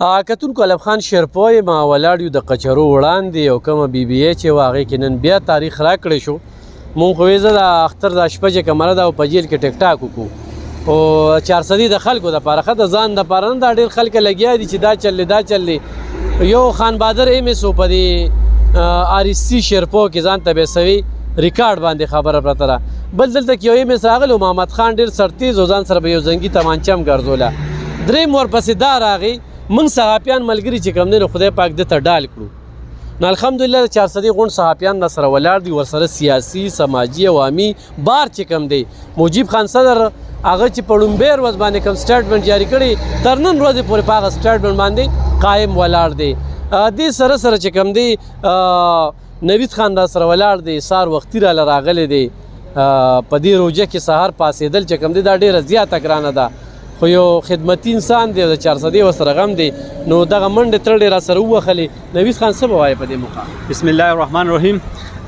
کتونکو علب خان شیرپوی ما ولاړ یو د قچرو وړاندې او کومه بي بي اې چې و هغې کې نن بیا تاریخ راکړی شو. مونږ خو زه د اختر د شپه چې کمره ده او په جیل کې ټیک ټاک وکړو او 400 د خلکو دپاره ښه د ځان دپاره نه دا ډېر خلک لګیا دي چې دا چلې دا چلې. یو خان بادر ایم اس او په دې آر ایس سی شیرپو کې ځان ته بیسوي ریکارډ باندې خبره پرته ده. بل دلته کې یو ایم اس راغلی محمد خان ډېر سرتیز او ځان سره به یو زنګي تمانچه هم ګرځوله. درېیم ورپسې دا راغی موږ صحافیان ملګري چې کوم دی نو خدای پاک دې ته ډال کړو. نو الحمدلله د 400 غونډ صحافیان در سره ولاړ دي ورسره سیاسي سماجي عوامي بار چې کوم دی مجیب خان صدر هغه چې په لومبۍ ورځ باندې کوم سټیټمنټ جاري کړی تر نن ورځې پورې په هغه سټیټمنټ باندې قایم ولاړ دی. دې سره سره چې کوم دی نوید خان را سره ولاړ دی سار وختي راله راغلی دی په دې روژه کې سهار پاسېدل چې کوم دی دا ډېره زیاته ګرانه ده خو یو خدمتي انسان دی د 400 ورسره غم دی نو دغه منډې ترډې را سره ووهلې. نوید خان څه به وایي په دې موقع؟ بسم الله الرحمن الرحیم.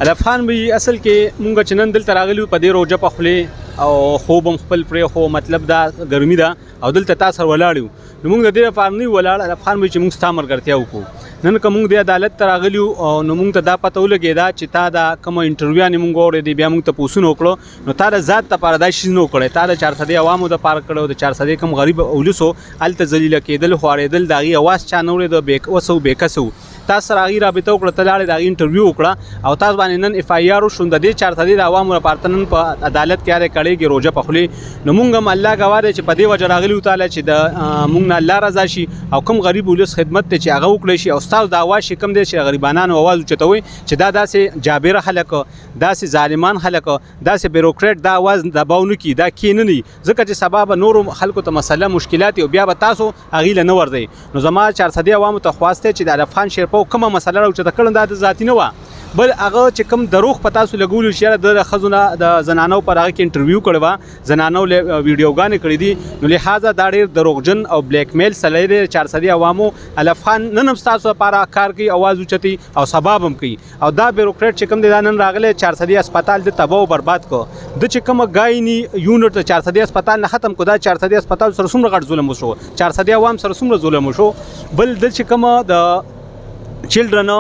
علب خان به اصل کې مونږ چې نن دلته راغلي په دې روژه په خولې او خوب هم خپل پرې خو مطلب دا ګرمي ده او دلته تا سره ولاړ یو نو مونږ د دې لپاره نه یو ولاړ. علب خان به چې مونږ ستا ملګرتیا وکړو نن که مونږ د عدالت ته راغلي یو نو مونږ ته دا پته ولګېده چې تا دا کومه انټرویوانې مونږ واورېدې بیا مونږ ته پوښتنه وکړو نو تا د ذات دپاره دا شیز نه وکړی تا د 400 عوامو دپاره کړی د 400 کوم غریب اولس و هلته ذلیله کېدل خوارېدل د هغې اواز چا نه اورېده اوسه و بېکسه و تاسو سره هغې رابطه وکړه ته لاړې د هغې انټرویو وکړه او تاسو باندې نن اف آی آر وشو د دې 400 د عوامو لپاره ته نن په عدالت کې هرې کړېږي روژه په خولې نو مونږ هم الله ګواه دی چې په دې وجه راغلي وو تاله چې د مونږ نه الله رضا شي او کوم غریب ولس خدمت دی چې هغه وکړی شي او ستاسو د اواز چې کوم دی چې غریبانانو اواز اوچتوئ چې دا داسې جابره خلک داسې ظالمان خلک داسې بیروکریټ دا اواز دباو نه کړي دا کښېنه نه ځکه چې سبا به نورو خلکو ته مسله مشکلات او بیا به تاسو هغې له نه ورځئ. نو زما 400 عوامو ته خواست دی چې د علب خان شیرپو کومه مسله چې د کړن دا د ذاتي نه وه بل هغه چې کوم دروغ په تاسو لګولو چې د ښځو نه د زنانو پر هغه کې انټرویو کړی وه زنانو ویډیوګانې کړي دي نو لحاظه دا ډېر دروغجن او بلیک میل سړی دی 400 عوامو. علب خان نن هم ستاسو لپاره کار کوي اواز اوچتي او سباب هم کوي او دا بیروکریټ چې کوم دی دا نن راغلی 400 اسپتال د تباہ او برباد کو د چې کومه ګایني یونټ د 400 اسپتال نه ختم کو دا 400 اسپتال سره څومره غټ ظلم وشو 400 عوام سره څومره ظلم وشو. بل د چې کومه د چلډرن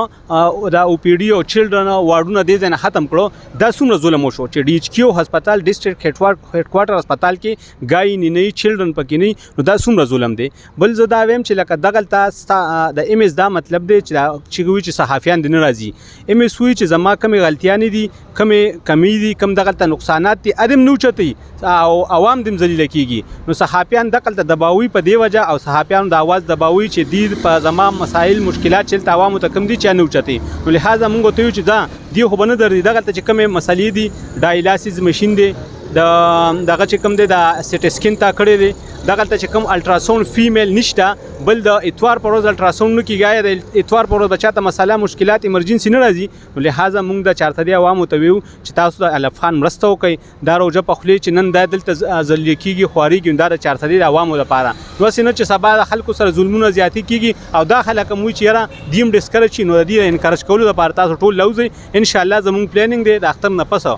دا او پی ډي او چلډرن واردونه دې ځای نه ختم کړو دا څومره ظلم وشو چې ډي ایچ کیو هسپتال ډسټرکټ هیډ کوارټر هسپتال کې ګای نه چلډرن پکې نه نو دا څومره ظلم دی. بل زه دا وایم چې لکه دغلته د ایم اس دا مطلب دی چې وایي چې صحافیان دې نه راځي ایم اس وایي چې زما کومې غلطیانې دي کومې کمی دي کوم دغلته نقصانات دي ادم نه اوچتوي او عوام دې ذلیله کېږي نو صحافیان دغلته دباوي په دې وجه او صحافیانو د اواز دباوي چې دې په زما مسایل مشکلات چې عوامو ته کم دي چې نه اوچتي نو لحاظه مونږ ته یو چې دا دی خو به نه درځي دغلته چې کومې مسلې دي ډایلاسیس مشین دی دغه چې کوم دی د سټي سکین تا کړی دی دغلته چې کوم الټراساوند فیمیل نشته بل د اتوار پر ورځ الټراساوند نه کېږي د اتوار پر ورځ به چاته مسله مشکلات ایمرجنسي نه راځي نو لحاظه مونږ د 400 عوامو ته ویو چې تاسو د علب خان مرسته وکړئ دا روژه په خولې چې نن دا دلته ذلیله کېږي خوارېږي دا د 400 عوامو لپاره نوسې نه چې سبا د خلکو سره ظلمونه زیاتې کېږي او دا خلک هم وایي چې یاره دې هم ډسکرج شي نو د دې انکرج کولو لپاره تاسو ټول لوځئ انشاءالله زموږ پلانینګ دی د اختر نه پس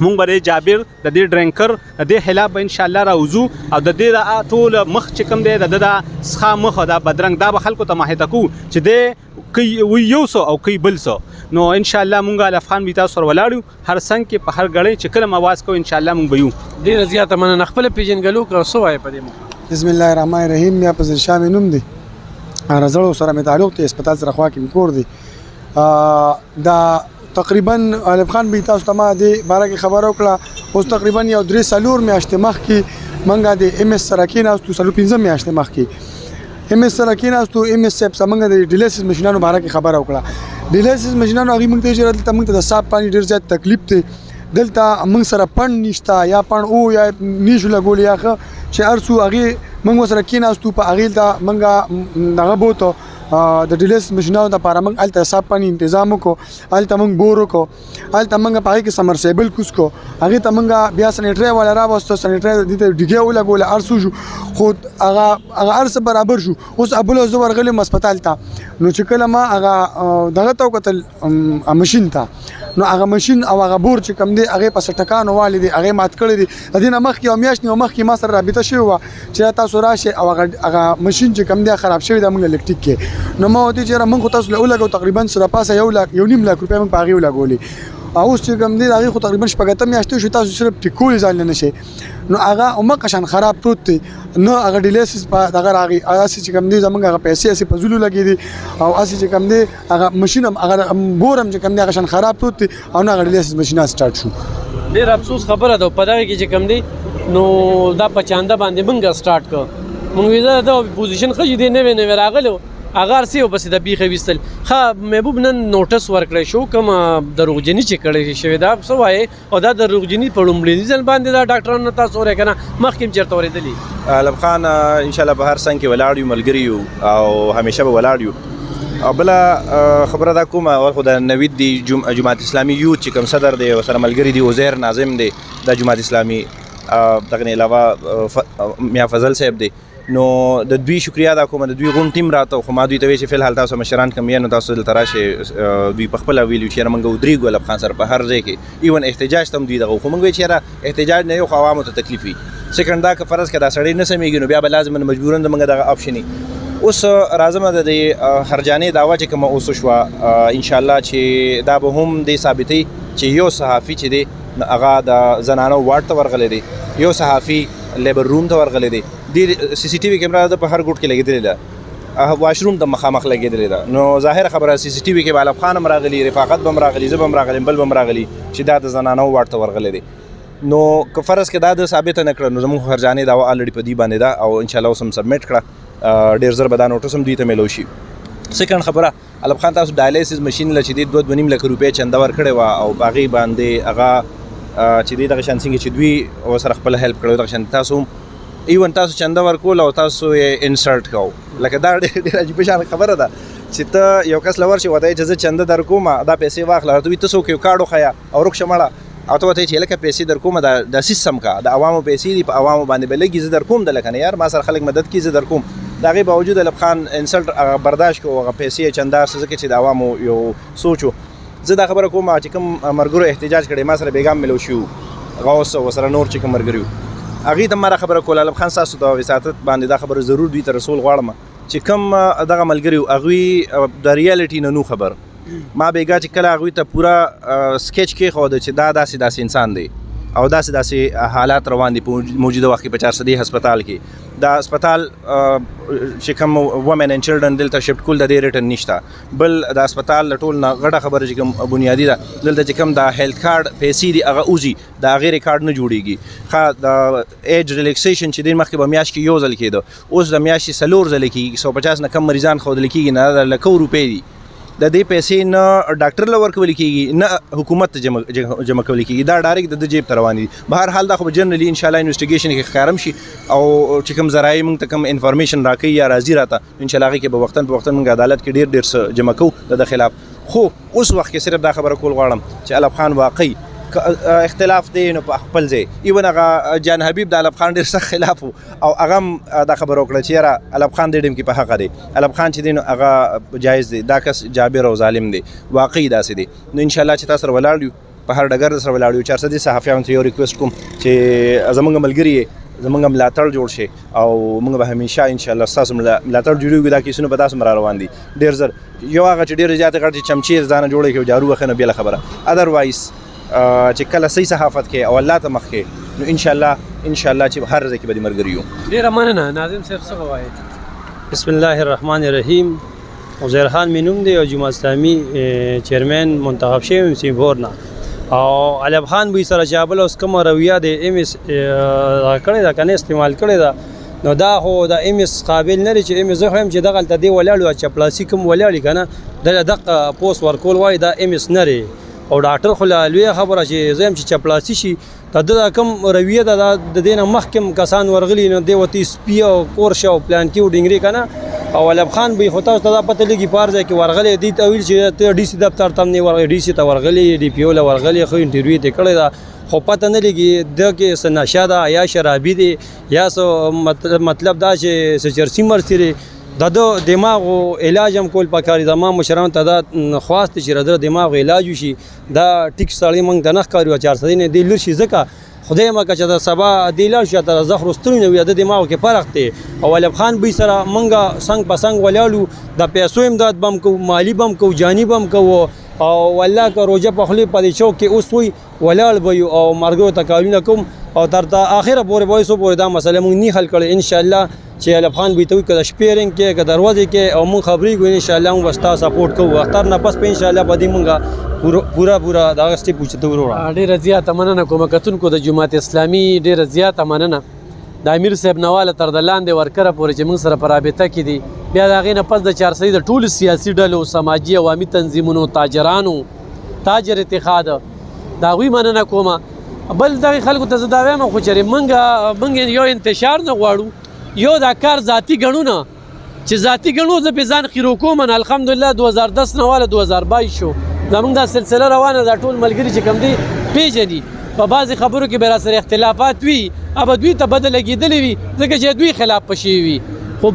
مونږ به جابر د دې ډرینکر د دې خلاف به انشاءالله راوځو او د دې ټول مخ چې کوم دی د د څخه مخ دا بدرنګ دا به خلکو ته ماهیته کوو چې دی کوي یو څه او کوي بل څه نو انشاءالله مونږ علب خان بي تاسو سره ولاړ یو هر څنګ کې په هر غړی چې کله اواز کوو انشاءالله مونږ به یو. ډېره زیاته مننه. خپله پېژنګلو که څه وایې په دې موقع؟ بسم الله الرحمن الرحیم. یا په شاه مې نوم دی رزړو سره مې تعلق دی اسپتال سره خوا کې مې کور دی دا تقریبا علب خان بي تاسو ته ما دې باره کې خبره وکړه اوس تقریبا یو 3-4 میاشتې مخکې موږ د ایم اس سره کېناستو 15 میاشتې مخکې ایم اس سره کېناستو ایم اس صاحب سره موږ د ډیلیسیس مشینانو باره کې خبره وکړه ډیلیسیس مشینانو هغې موږ ته چې دلته موږ ته د صاف پانی ډېر زیات تکلیف دی دلته موږ سره پڼ نشته یا پڼ او یا نیشو لګول یا ښه چې هر څو هغې موږ ورسره کېناستو په هغې ته موږ دغه بوته د ډیلیس ماشینونو لپاره موږ هلته صاف پانی تنظیم وکړو، هلته موږ بور وکړو، هلته موږ په هغې کې سمرسیبل کوز کړو، هغې ته موږ بیا سنیټری والا راوستو، سنیټری دې ته ډیګۍ ولګوله، هر څه شو، خو هغه هر څه برابر شو. اوس ابله زه ورغلم هسپتال ته، نو چې کله ما هغه دغه ته وکتل ماشین ته، نو هغه ماشین او هغه بور چې کوم دی هغې په ټکانو والي دي، هغې مات کړی دي. د دې نه مخکې یوه میاشت نیمه مخکې ما سره رابطه شوې وه چې تاسو راشئ او هغه ماشین چې کوم دی خراب شوی دی موږ الکتریک کې. نو ما ورته ویل چېرې موږ خو تاسو له ولګو تقریبا سره پاسه 1.5 لک روپۍ موږ په هغې ولګولې، او اوس چې کوم دی د هغې خو تقریبا 6 میاشتې شوې، تاسو صرف ټیک کولی ځان نه شئ. نو هغه هماغه شان خراب پروت دی، نه هغه ډیلیسس په دغه راغی، هسې چې کوم دی زموږ هغه پیسې هسې په زولو لګېدي، او هسې چې کوم دی هغه ماشین هم هغه بور هم چې کوم دی هغه شان خراب پروت دی، او نه هغه ډیلیسس ماشین سټارټ شو. ډېر افسوس خبره ده. په دغه کې چې کوم دی نو دا په چانده باندې موږ سټارټ کړو، موږ ویل دا پوزیشن ښه چې دی نوی راغلی هغه هر څه یو پسې د بیخه ویستل. ښه محبوب نن نوټس ورکړی شو کومه دروغجني چې کړی شوې ده څه وایې، او دا دروغجني په لومړني ځل باندې دا ډاکټرانو تاسو اورئ که نه مخکې هم چېرته اورېدلي؟ علم خان انشاءالله په هر څنګ کې ولاړ یو، ملګري یو او همیشه به ولاړ یو. او بله خبره دا کومه اول خو د نوید دی جماعت اسلامي یوت چې کوم صدر دی ورسره ملګري دي عزیر ناظم دی د جماعت اسلامي، دغه نه علاوه میا فضل صاحب دی. نو د دوی شکریا دا کوم، د دوی غون ټیم راته، خو ما دوی ته وی چې فلحال تاسو مشران کم یې نو تاسو دلته راشئ. دوی په خپله ویلي چې موږ ودرېږو علب خان سره په هر ځای کې، ایون احتجاج ته هم دوی دغه، خو موږ وایو چې یاره احتجاج نه یو خو عوامو ته تکلیف وي. سیکنډ دا که فرض که دا سړی نه سمیږي نو بیا به لازما مجبورا د موږ دغه آپشن وي. اوس راځمه د دې هرجانې دعوا چې کومه اوس وشوه، انشاءالله چې دا به هم دې ثابتوي چې یو صحافي چې دی هغه د زنانو واډ ته ورغلی دی، یو صحافي لیبر روم ته ورغلی دی، سی سی ټي وي کیمرا د په هر ګوټ کې لګېدلې ده، واشروم ته مخامخ لګېدلې ده. نو ظاهره خبره سی سی ټي وي کې به علب خان هم راغلي، رفاقت به هم راغلي، زه به هم راغلم، بل به هم راغلي چې دا د زنانو واډ ته ورغلی دی. نو که فرض کې دا د ثابته نه کړه نو زموږ هرجانې دعوا الریډي په دې باندې ده، او انشاءالله اوس هم سبمیټ کړه، ډېر زر به دا نوټس هم دوی ته میلو شي. سیکنډ خبره، علب خان تاسو ډایلیسس ماشین له چې دی 2.5 لک روپۍ چنده ورکړې وه، او په هغې باندې هغه چې دی دغه شان څنګه چې دوی ورسره خپله هیلپ کړی دغه شان تاسو هم ایون تاسو چنده ورکول او تاسو یې انسرټ کوو. لکه دا ډېر عجیبه شان خبره ده چې ته یو کس له ورشې ورته چې زه چنده در کومه دا پیسې واخله، ورته وایي ته څوک یو کارډ وښیه او رخ شه مړه، او ته ورته وایي چې لکه پیسې در کومه دا سیستم کا د عوامو پیسې دي، په عوامو باندې به لګي، زه در کوم د لکه نه یار ما سره خلک مدد کړي زه در کوم. د هغې باوجود علب خان انسلټ برداشت کړو، هغه پیسې چنده هر څه ځکه چې د عوامو یو سوچ و. زه دا خبره کوم چې کوم ملګرو احتجاج کړی ما سره بیګام ملو شي غوث ورسره نور چې کوم ملګري وو، هغې ته ما خبره کوله علب خان ستاسو د وساطت باندې دا خبره ضرور دوی ته رسول غواړم چې کوم دغه ملګري وو هغوی د ریالټي نه نو خبر. ما بیګا چې کله هغوی ته پوره سکیچ کېښوده چې دا داسې انسان دی او داسې حالات روان دي په موجوده وخت کې په 400 هسپتال کې. دا هسپتال چې کوم وومن اینډ چلډرن دلته شفټ کول د دې ریټن نشته، بل د هسپتال له ټول نه غټه خبره چې کوم بنیادي ده دلته چې کوم د هیلث کارډ پیسې دي هغه اوزي، د هغې ریکارډ نه جوړېږي. ښه د ایج ریلیکسیشن چې دی مخکې به میاشت کې یو ځل کېده، اوس د میاشتې 4 ځله کېږي، 150 نه کم مریضان ښودل کېږي، نه د لکو روپۍ دي. د دې پیسې نه ډاکټر له ورکول کېږي نه حکومت ته جمع کول کېږي، دا ډایرکټ د جیب ته روان دي. به هر حال دا خو به جنرالي انشاءالله انویسټیګیشن کې ښکارم شي، او چې کوم ذرایع موږ ته کوم انفارمیشن راکوي یا راځي راته انشاءالله هغې کې به وختاً په وختاً موږ عدالت کې ډېر څه جمع کوو د خلاف. خو اوس وخت کې صرف دا خبره کول غواړم چې علب خان واقعي اختلاف دی نو په خپل ځای، ایون هغه جان حبیب د علب خان ډېر سخت خلاف و، او هغه هم دا خبره وکړه چې یاره علب خان دې ټیم کې په حقه دی، علب خان چې دی نو هغه جایز دی، دا کس جابر او ظالم دی، واقعي داسې دی. نو انشاءالله چې تاسو سره ولاړ یو په هر ډګر سره ولاړ یو. 400 صحافیانو ته یو ریکویسټ کوم چې زموږ ملګري یې زموږ ملاتړ جوړ شي، او موږ به همیشه انشاءالله ستاسو ملاتړ جوړېږو. دا کیسونه به تاسو را روان دي ډېر زر، یو هغه چې ډېرې زیاتې غټې چمچې ځانه جوړې کړي او جارو وښه نو بېله خبره، ادروایز چې کله صحیح صحافت کې او الله ته مخ کې نو انشاءالله چې هر ځای کې به دې ملګري یو. ډېره مننه. ناظم صاحب څه وایي؟ بسم الله الرحمن الرحیم. عزیر خان مې نوم دی او جماعت اسلامي چیرمین منتخب شوی یم سیمبور نه، او علب خان بوی سره چې بله اوس کومه رویه د ایم اس کړې ده که نه استعمال کړې ده، نو دا خو د ایم اس قابل نه دی چې ایم اس زه خو یم چې دغلته دې ولاړ چپلاسي کوم ولاړي که نه دغه پوسټ ورکول وایي دا ایم اس نه دی، او ډاکټر خو لویه خبره چې زه یم چې چپلاسي شي د ده کوم رویه ده د دې نه مخکې کسان ورغلي نو دې ورته سپي او کورش او پلانکي او ډنګري که نه او علب خان به خو تاسو ته دا پته لګي په هر ځای کې ورغلی دي ته ویل چې ته ډي سي دفتر ته هم نه ورغلی ډي سي ته ورغلی ډي پي او له ورغلی خو انټرویو یې کړی ده خو پته نه لګي د کې څه نشه ده یا شرابي دی یا څه مطلب دا چې څه چرسي مرسي دی د دماغ علاج هم کول پکار دي زما مشرانو ته دا خواست چې د دماغ علاج وشي دا ټیک سړی موږ ته نه ښکاري 400 نه دی لر شي ځکه خدای مکه چې د سبا دی لاړ شي تر زخر سترونه وي د دماغ کې فرق دی او علب خان به سره منګه څنګه په څنګه ولاړو د پیسو امداد بم کو مالی بم کو جانی بم کو او والله که روزه په خلی په دې چوک کې اوس وي ولاړ به او مرګو ته کارونه کوم او تر اخره پورې وای سو پورې دا مسله مونږ نه حل کړي ان شاء الله چې علب خان به ته کده شپیرنګ کې کده دروازه کې او مونږ خبرې کوو ان شاء الله مونږ واستا سپورټ کوو اختر نه پس په ان شاء الله باندې مونږه پورا دا غستې پوښتنه وروړه ډېر زیات مننه کوم کتونکو د جماعت اسلامي ډېر زیات مننه د امیر صاحب نواله تر د لاندې ورکره پورې چې موږ سره په رابطه کې دي بیا د هغې نه پس د 400 د ټولو سیاسي ډلو سماجي عوامي تنظیمونو تاجرانو تاجر اتحاد د هغوی مننه کومه بل دغې خلکو ته زه دا وایم خو چېرې موږ یو انتشار نه غواړو یو دا کار ذاتي ګڼو نه چې ذاتي ګڼو زه پې ځان خیرو کوم الحمدلله 2010 نه واله 2022 شو زموږ دا سلسله روانه دا ټول ملګري چې کوم دی پیژني په بعضې خبرو کې به راسره اختلافات وي ابه دوی ته بده لګېدلې وي ځکه چې دوی خلاف پشي وي خو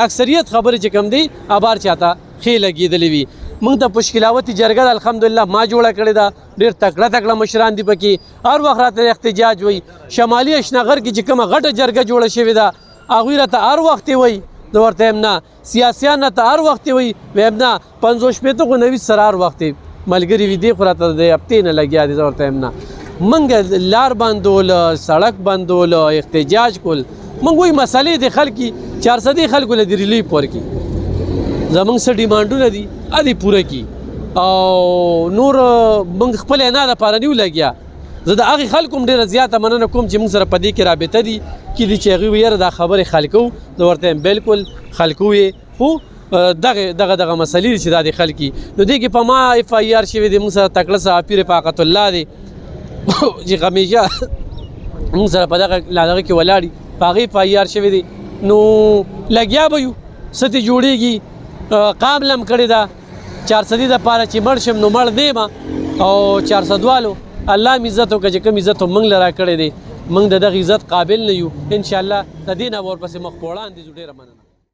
اکثریت خبرې چې کوم دی ابار چاته ښې لګېدلې وي موږ ته پشکلاوتي جرګه الحمدلله ما جوړه کړې ده ډېر تکړه مشران دي پکې هر وخت راته احتجاج وي شمالي اشنغر کې چې کومه غټه جرګه جوړه شوې ده هغوی راته هر وخت وایي زه ورته یم نه سیاسیان راته هر وخت وایي ویم نه 50 شپېته خو 90 سره هر وخت ملګري وي دی خو راته د هفتې نه لګیا دي زه ورته یم نه موږ لار بندول سړک بندول احتجاج کول موږ وایي مسلې د خلکي 400 خلکو له د ریلیف ورکړي زموږ څه ډیمانډونه دي ادي پوره کی او نور موږ خپل نه لپاره نیو لګیا زه د هغې خلکو هم ډېره زیاته مننه کوم چې موږ سره په دې کې رابطه دي کې دي چې هغوی ویره دا خبرې خلکو زه ورته یم بالکل خلکو یې خو دغه مسلې دي چې دا د خلکي نو دې کې په ما اف آی آر شوی دی موږ سره تکړه صحافي رفاقت الله دی چې همیشه موږ سره په دغه کې ولاړي په هغې اف آی آر شوی دی نو لګیا به یو څه ترې جوړېږي قابل هم کړې ده 400 دپاره چې مړ شم نو مړ دی او 400 والو الله م عزت وکړه چې کوم عزت موږ له را کړی دی موږ د دغه عزت قابل نه یو انشاءالله د دې نه ورپسې مخ په وړاندې ځو ډېره مننه